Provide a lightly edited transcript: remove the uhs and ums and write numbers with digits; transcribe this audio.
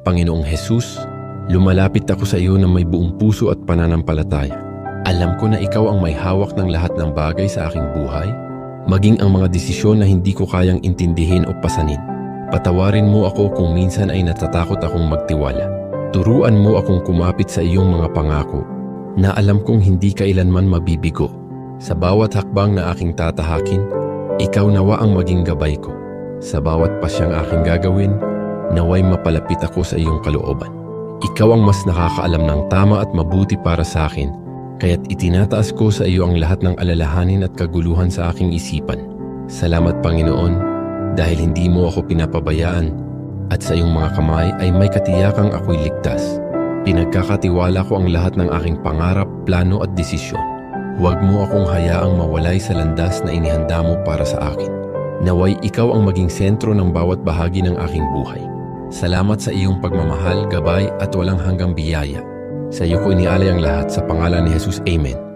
Panginoong Jesus, lumalapit ako sa iyo na may buong puso at pananampalataya. Alam ko na ikaw ang may hawak ng lahat ng bagay sa aking buhay, maging ang mga desisyon na hindi ko kayang intindihin o pasanin. Patawarin mo ako kung minsan ay natatakot akong magtiwala. Turuan mo akong kumapit sa iyong mga pangako na alam kong hindi kailanman mabibigo. Sa bawat hakbang na aking tatahakin, ikaw nawa ang maging gabay ko. Sa bawat pasyang aking gagawin, naway mapalapit ako sa iyong kalooban. Ikaw ang mas nakakaalam ng tama at mabuti para sa akin, kaya't itinataas ko sa iyo ang lahat ng alalahanin at kaguluhan sa aking isipan. Salamat Panginoon, dahil hindi mo ako pinapabayaan at sa iyong mga kamay ay may katiyakang ako'y ligtas. Pinagkakatiwala ko ang lahat ng aking pangarap, plano at desisyon. Huwag mo akong hayaang mawalay sa landas na inihanda mo para sa akin. Naway ikaw ang maging sentro ng bawat bahagi ng aking buhay. Salamat sa iyong pagmamahal, gabay at walang hanggang biyaya. Sa iyo ko inialay ang lahat sa pangalan ni Jesus. Amen.